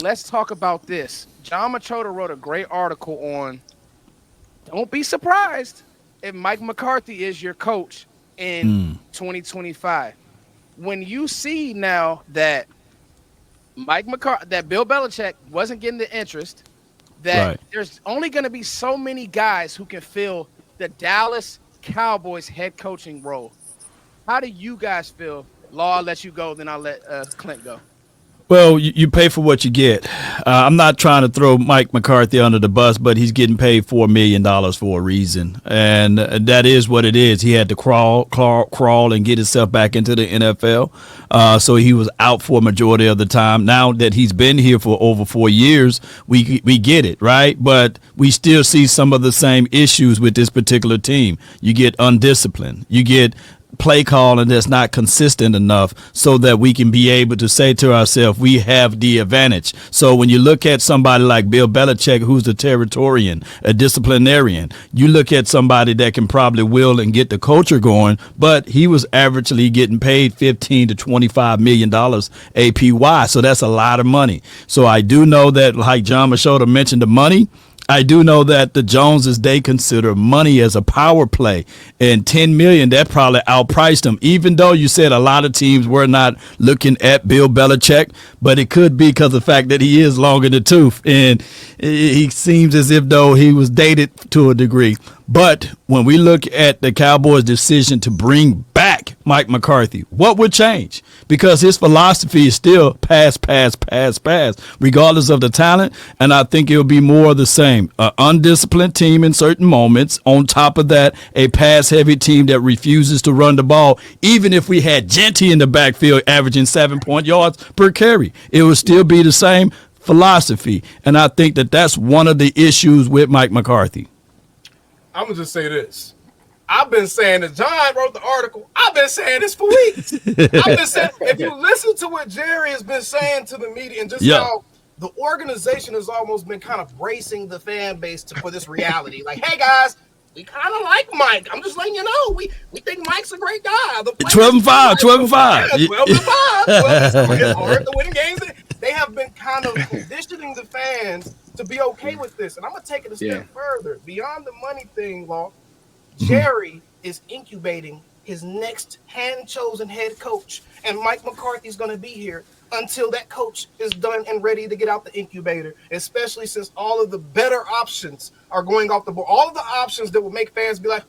let's talk about this. John Machota wrote a great article on don't be surprised if Mike McCarthy is your coach in 2025. When you see now that that Bill Belichick wasn't getting the interest, that Right. there's only going to be so many guys who can fill the Dallas Cowboys head coaching role. How do you guys feel? Law, I'll let you go, then I'll let Clint go. Well, you pay for what you get. I'm not trying to throw Mike McCarthy under the bus, but he's getting paid $4 million for a reason, and that is what it is. He had to crawl, and get himself back into the NFL. So he was out for a majority of the time. Now that he's been here for over 4 years, we get it, right? But we still see some of the same issues with this particular team. You get undisciplined. You get play calling that's not consistent enough so that we can be able to say to ourselves, we have the advantage. So when you look at somebody like Bill Belichick, who's a Territorian, a disciplinarian, you look at somebody that can probably will and get the culture going, but he was averagely getting paid $15 to $25 million APY. So that's a lot of money. So I do know that, like John Machota mentioned, the money, I do know that the Joneses, they consider money as a power play, and $10 million, that probably outpriced them, even though you said a lot of teams were not looking at Bill Belichick, but it could be because of the fact that he is long in the tooth, and he seems as if though he was dated to a degree. But when we look at the Cowboys' decision to bring back Mike McCarthy, what would change? Because his philosophy is still pass, regardless of the talent. And I think it'll be more of the same. An undisciplined team in certain moments. On top of that, a pass-heavy team that refuses to run the ball. Even if we had Genty in the backfield averaging 7 yards per carry, it would still be the same philosophy. And I think that that's one of the issues with Mike McCarthy. I'm going to just say this. I've been saying this. John wrote the article. I've been saying this for weeks. I've been saying, if you listen to what Jerry has been saying to the media and just how the organization has almost been kind of bracing the fan base for this reality. Like, hey, guys, we kind of like Mike. I'm just letting you know. We think Mike's a great guy. 12-5. 12-5. 12-5. It's hard to win games. They have been kind of conditioning the fans to be okay with this. And I'm going to take it a step further. Beyond the money thing, Law, Jerry is incubating his next hand-chosen head coach. And Mike McCarthy is going to be here until that coach is done and ready to get out the incubator, especially since all of the better options are going off the board. All of the options that will make fans be like,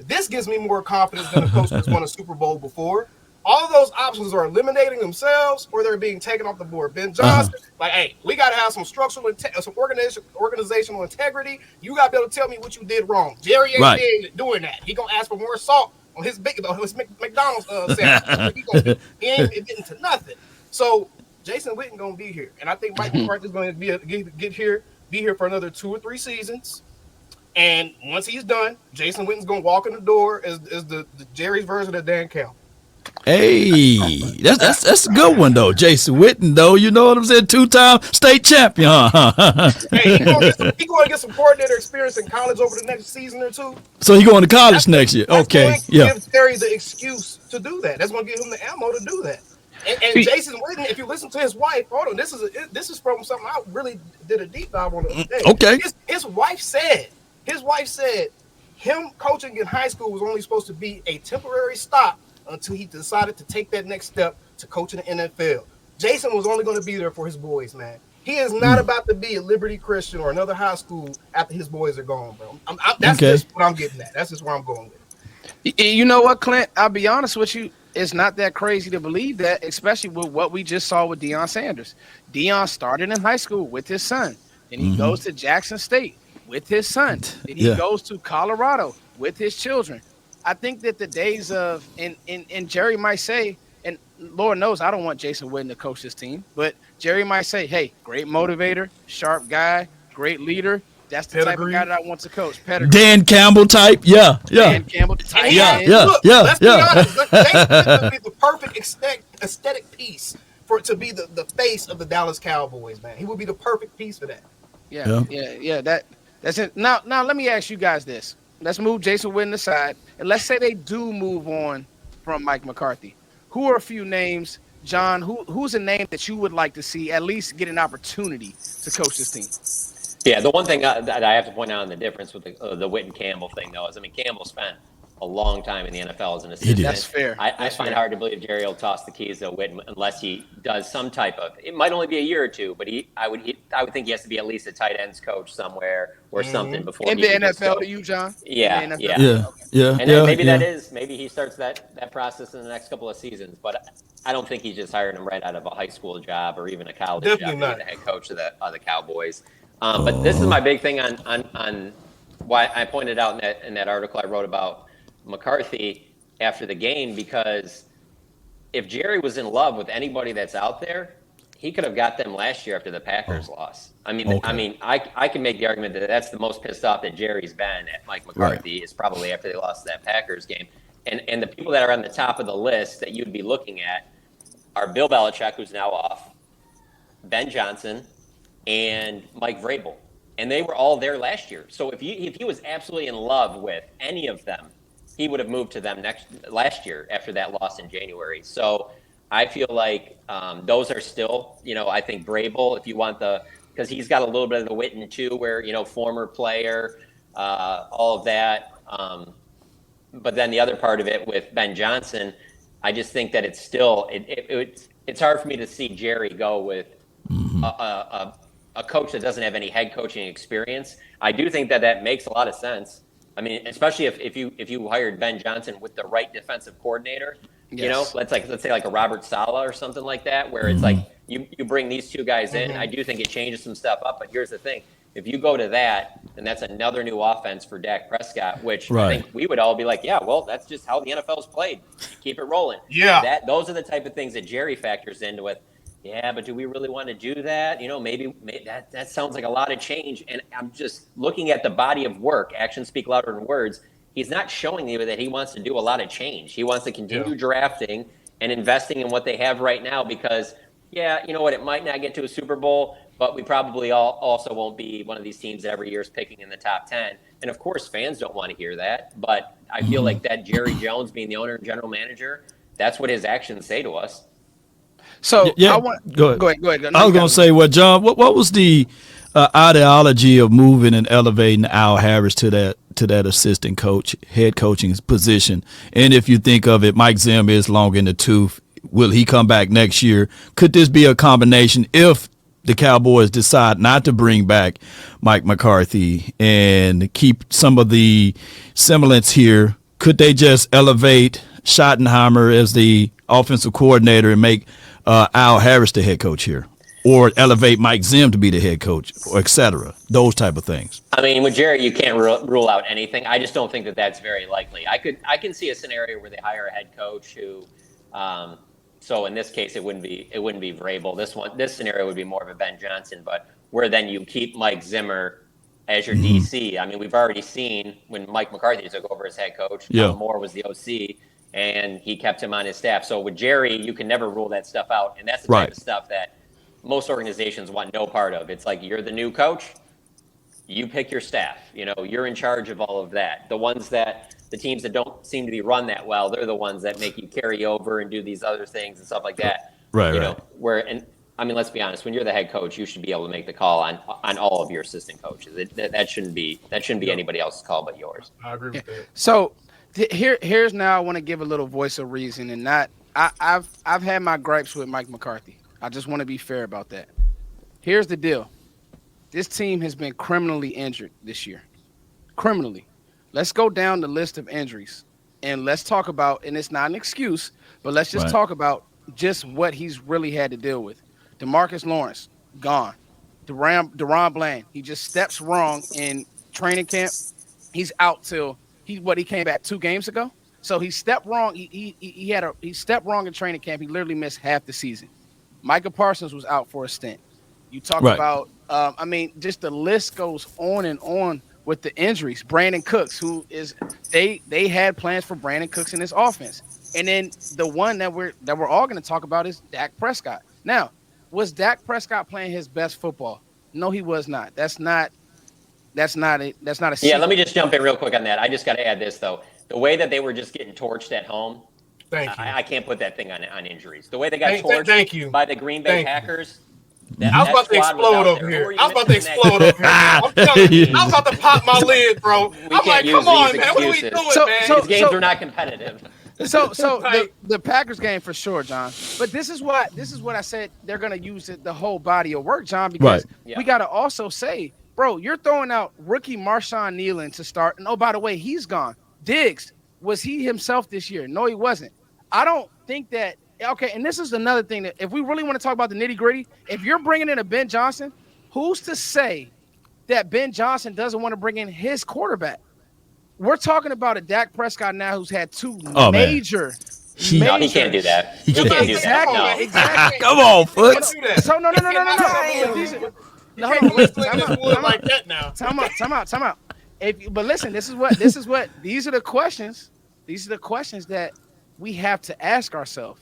this gives me more confidence than a coach that's won a Super Bowl before. All of those options are eliminating themselves or they're being taken off the board. Ben Johnson, like, hey, we got to have some structural, some organizational integrity. You got to be able to tell me what you did wrong. Jerry ain't doing that. He going to ask for more salt on his McDonald's sandwich. He ain't getting to nothing. So Jason Witten going to be here. And I think Mike McCarthy is going to be here for another 2 or 3 seasons. And once he's done, Jason Witten's going to walk in the door as the Jerry's version of Dan Campbell. Hey, that's a good one though, Jason Witten though. You know what I'm saying? 2-time state champion. Hey, he going to get some coordinator experience in college over the next season or 2. So he going to college next year? Okay, give Terry the excuse to do that. That's going to give him the ammo to do that. And Jason Witten, if you listen to his wife, hold on, this is from something I really did a deep dive on the other day. Okay, his wife said him coaching in high school was only supposed to be a temporary stop until he decided to take that next step to coach in the NFL. Jason was only going to be there for his boys, man. He is not about to be a Liberty Christian or another high school after his boys are gone, bro. That's just what I'm getting at. That's just where I'm going with it. You know what, Clint? I'll be honest with you. It's not that crazy to believe that, especially with what we just saw with Deion Sanders. Deion started in high school with his son. Then he goes to Jackson State with his son. Then he goes to Colorado with his children. I think that the days of, and Jerry might say, and Lord knows I don't want Jason Witten to coach this team, but Jerry might say, hey, great motivator, sharp guy, great leader. That's the type of guy that I want to coach. Pedigree. Dan Campbell type, Dan Campbell type, Let's be honest. Jason would be the perfect aesthetic piece for it to be the face of the Dallas Cowboys, man. He would be the perfect piece for that. Yeah. That's it. Now let me ask you guys this. Let's move Jason Witten aside, and let's say they do move on from Mike McCarthy. Who are a few names John, who's a name that you would like to see at least get an opportunity to coach this team? Yeah, the one thing that I have to point out in the difference with the Witten Campbell thing, though, is I mean Campbell spent a long time in the NFL as an He did. That's assistant. fair. I That's find it fair. hard to believe Jerry will toss the keys to Witten unless he does some type of. It might only be a year or two, but I would think he has to be at least a tight ends coach somewhere or something before In he the can just NFL go. to you, John? In the Yeah, NFL? yeah. Yeah, Okay. yeah, And then yeah, maybe yeah. maybe he starts that process in the next couple of seasons. But I don't think he's just hiring him right out of a high school job or even a college Definitely job to be not. the head coach of the Cowboys. But this is my big thing on why I pointed out in that article I wrote about McCarthy after the game, because if Jerry was in love with anybody that's out there, he could have got them last year after the Packers loss. Okay. I can make the argument that that's the most pissed off that Jerry's been at Mike Right. McCarthy is probably after they lost that Packers game. And the people that are on the top of the list that you'd be looking at are Bill Belichick, who's now off, Ben Johnson, and Mike Vrabel. And they were all there last year. So if he was absolutely in love with any of them, he would have moved to them last year after that loss in January. So I feel like those are still, I think Vrabel, if you want because he's got a little bit of the Witten too, where former player, all of that. But then the other part of it with Ben Johnson, I just think that it's still it's hard for me to see Jerry go with a coach that doesn't have any head coaching experience. I do think that makes a lot of sense. I mean, especially if you hired Ben Johnson with the right defensive coordinator, Yes. let's say like a Robert Saleh or something like that, where it's like you bring these two guys in. I do think it changes some stuff up, but here's the thing: if you go to that, then that's another new offense for Dak Prescott, which I Right. think we would all be like, yeah, well, that's just how the NFL's played. You keep it rolling. Yeah. Those are the type of things that Jerry factors into with. Yeah, but do we really want to do that? Maybe that sounds like a lot of change. And I'm just looking at the body of work. Actions speak louder than words. He's not showing you that he wants to do a lot of change. He wants to continue drafting and investing in what they have right now because, yeah, you know what? It might not get to a Super Bowl, but we probably also won't be one of these teams that every year is picking in the top 10. And of course, fans don't want to hear that. But I feel like that Jerry Jones being the owner and general manager, that's what his actions say to us. So Yeah, I want go ahead. go ahead. Go ahead. No, I you was got gonna it. say, well, John, what was the ideology of moving and elevating Al Harris to that assistant coach, head coaching position? And if you think of it, Mike Zim is long in the tooth. Will he come back next year? Could this be a combination if the Cowboys decide not to bring back Mike McCarthy and keep some of the semblance here? Could they just elevate Schottenheimer as the offensive coordinator and make Al Harris the head coach here, or elevate Mike Zim to be the head coach, or et cetera? Those type of things. I mean, with Jerry, you can't rule out anything. I just don't think that that's very likely. I can see a scenario where they hire a head coach who, so in this case, it wouldn't be Vrabel. This scenario would be more of a Ben Johnson, but where then you keep Mike Zimmer as your DC. I mean, we've already seen when Mike McCarthy took over as head coach, Yeah. Kellen Moore was the OC, and he kept him on his staff. So with Jerry, you can never rule that stuff out, and that's the type Right. of stuff that most organizations want no part of. It's like you're the new coach, you pick your staff. You're in charge of all of that. The teams that don't seem to be run that well, they're the ones that make you carry over and do these other things and stuff like that. Right, You right. know, where I mean, let's be honest. When you're the head coach, you should be able to make the call on all of your assistant coaches. That shouldn't be anybody else's call but yours. I agree with that. So here's now I want to give a little voice of reason and not I've had my gripes with Mike McCarthy. I just want to be fair about that. Here's the deal. This team has been criminally injured this year. Criminally. Let's go down the list of injuries and let's talk about, and it's not an excuse, but let's just Right. talk about just what he's really had to deal with. DeMarcus Lawrence, gone. Deron Bland, he just steps wrong in training camp. He's out till he came back 2 games ago. So he stepped wrong. He stepped wrong in training camp. He literally missed half the season. Micah Parsons was out for a stint. You talk Right. about, I mean, just the list goes on and on with the injuries. Brandon Cooks, who is they had plans for Brandon Cooks in this offense, and then the one that we're all going to talk about is Dak Prescott. Now, was Dak Prescott playing his best football? No, he was not. That's not a secret. Yeah, let me just jump in real quick on that. I just got to add this though: the way that they were just getting torched at home Thank you. I can't put that thing on injuries. The way they got Thank you. torched by the Green Bay Packers. I was about to explode over here. I was about to explode over here. I'm telling you, I was about to pop my lid, bro. I'm like, come on, man. What are we doing, man? These games are not competitive. So the Packers game for sure, John. But this is what I said. They're gonna use the whole body of work, John, because we gotta also say, bro, you're throwing out rookie Marshawn Nealon to start, and oh, by the way, he's gone. Diggs, was he himself this year? No, he wasn't. I don't think that. Okay, and this is another thing that if we really want to talk about the nitty gritty, if you're bringing in a Ben Johnson, who's to say that Ben Johnson doesn't want to bring in his quarterback? We're talking about a Dak Prescott now who's had two major. No, he can't do that. He can't do that. No. Exactly. Come on, Foot. So no. Time out. But listen, these are the questions. These are the questions that we have to ask ourselves.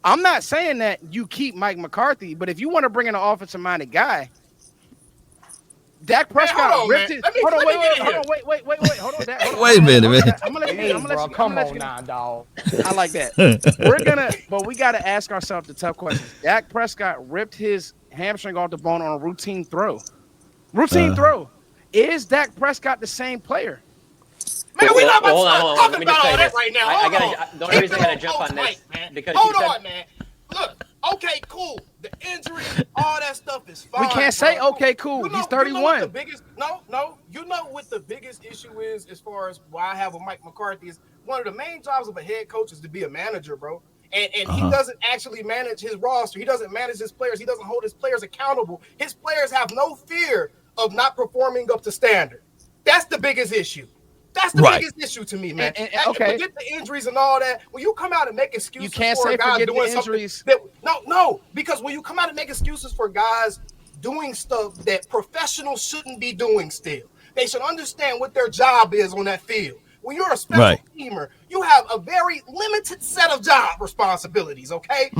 I'm not saying that you keep Mike McCarthy, but if you want to bring in an offensive-minded guy, Dak Prescott ripped it. Hold on, wait. Hold on. Wait a minute, man. I'm gonna let you. Come on now, dog. I like that. But we gotta ask ourselves the tough questions. Dak Prescott ripped his hamstring off the bone on a routine throw. Throw. Is Dak Prescott the same player? Man, we're not about to start talking Let me about just all say that this. right now. The only reason I got to jump on this because hold on, man. Look, okay, cool. The injury, all that stuff is fine. We can't say okay, cool. He's 31. You know what the biggest issue is as far as why I have with Mike McCarthy is one of the main jobs of a head coach is to be a manager, bro. And he doesn't actually manage his roster. He doesn't manage his players. He doesn't hold his players accountable. His players have no fear of not performing up to standard. That's the biggest issue. That's the biggest issue to me, man. Okay. Forget the injuries and all that. When you come out and make excuses, you can't for say guys forget doing the injuries. No, because when you come out and make excuses for guys doing stuff that professionals shouldn't be doing still, they should understand what their job is on that field. When you're a special teamer, you have a very limited set of job responsibilities, okay?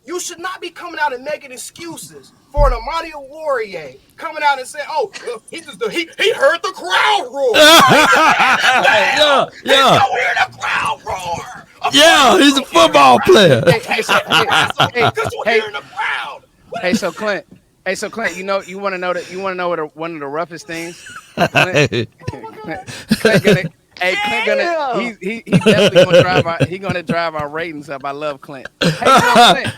You should not be coming out and making excuses for an Amani Warrior coming out and saying, "Oh, he heard the crowd roar." Yeah. Hear the crowd roar. Yeah, he's a football player. Because you're hearing the crowd. Hey, so Clint, you want to know what one of the roughest things? Clint definitely gonna drive our ratings up. I love Clint. Hey, Clint,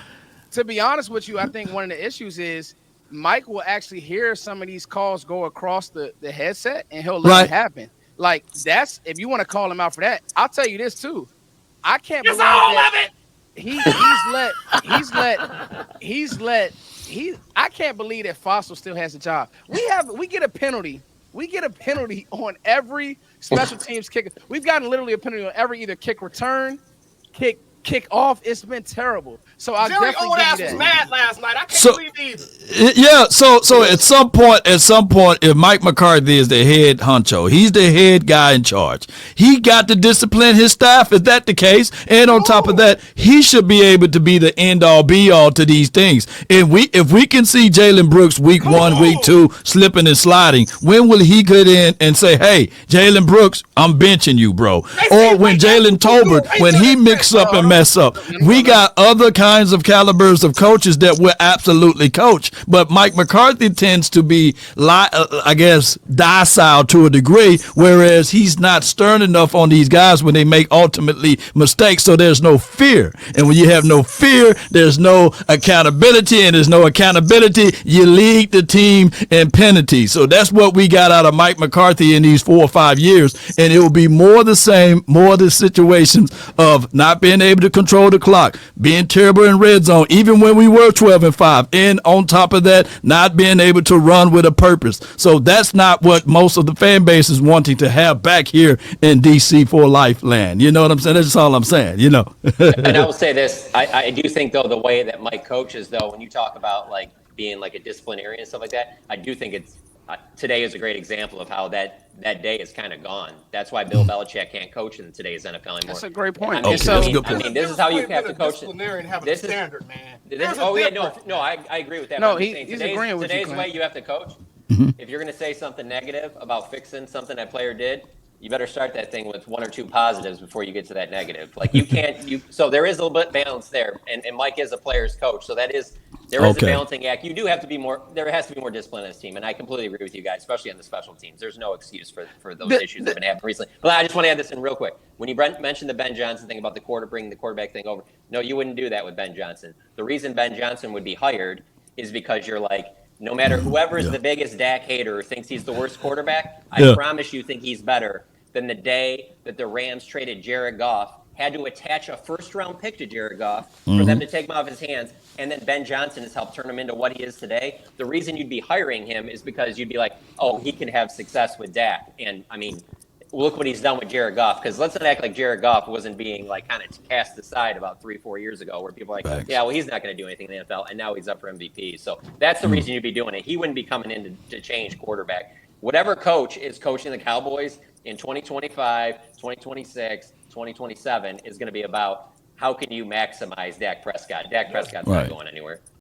to be honest with you, I think one of the issues is Mike will actually hear some of these calls go across the headset, and he'll let it happen. Like that's if you want to call him out for that. I'll tell you this too. I can't believe that I can't believe that Fossil still has a job. We get a penalty. We get a penalty on every special teams kicker. We've gotten literally a penalty on every either kick return, kick off. It's been terrible. So I Jerry definitely old ass give was you that. mad last night. I can't believe either. Yeah, so at some point, if Mike McCarthy is the head honcho, he's the head guy in charge. He got to discipline his staff. Is that the case? And on top of that, he should be able to be the end all be all to these things. If we can see Jalen Brooks week 1, week 2 slipping and sliding, when will he get in and say, "Hey, Jalen Brooks, I'm benching you, bro"? Or when Jalen Tolbert, when he mix up and mess up, we got other kinds of calibers of coaches that will absolutely coach. But Mike McCarthy tends to be, I guess, docile to a degree, whereas he's not stern enough on these guys when they make ultimately mistakes. So there's no fear. And when you have no fear, there's no accountability. And there's no accountability, you lead the team in penalties. So that's what we got out of Mike McCarthy in these 4 or 5 years. And it will be more the same, more the situations of not being able to control the clock, being terrible in red zone, even when we were 12-5, and on top of that, not being able to run with a purpose. So that's not what most of the fan base is wanting to have back here in DC for life land. You know what I'm saying? That's all I'm saying, you know. And I will say this, I do think, though, the way that Mike coaches, though, when you talk about like being like a disciplinarian and stuff like that, I do think it's today is a great example of how that day is kind of gone. That's why Bill Belichick can't coach in today's NFL anymore. That's a great point. Okay, that's a good point. I mean, this is how you have to coach. This is standard, man. I agree with that. No, he's agreeing with you. Today's way you have to coach. If you're going to say something negative about fixing something that player did, you better start that thing with 1 or 2 positives before you get to that negative. Like you can't, so there is a little bit balance there. And Mike is a player's coach. So there is a balancing act. You do have to be there has to be more discipline in this team. And I completely agree with you guys, especially on the special teams. There's no excuse for those issues that have been happening recently. But I just want to add this in real quick. When you mentioned the Ben Johnson thing about bringing the quarterback thing over, no, you wouldn't do that with Ben Johnson. The reason Ben Johnson would be hired is because you're like, no matter whoever is the biggest Dak hater or thinks he's the worst quarterback, I promise you think he's better than the day that the Rams traded Jared Goff, had to attach a first-round pick to Jared Goff for them to take him off his hands, and then Ben Johnson has helped turn him into what he is today. The reason you'd be hiring him is because you'd be like, oh, he can have success with Dak. And, I mean, look what he's done with Jared Goff, because let's not act like Jared Goff wasn't being, like, kind of cast aside about 3-4 years ago where people are like, yeah, well, he's not going to do anything in the NFL, and now he's up for MVP. So that's the reason you'd be doing it. He wouldn't be coming in to change quarterback. Whatever coach is coaching the Cowboys in 2025, 2026, 2027 is going to be about how can you maximize Dak Prescott. Dak Prescott's not going anywhere.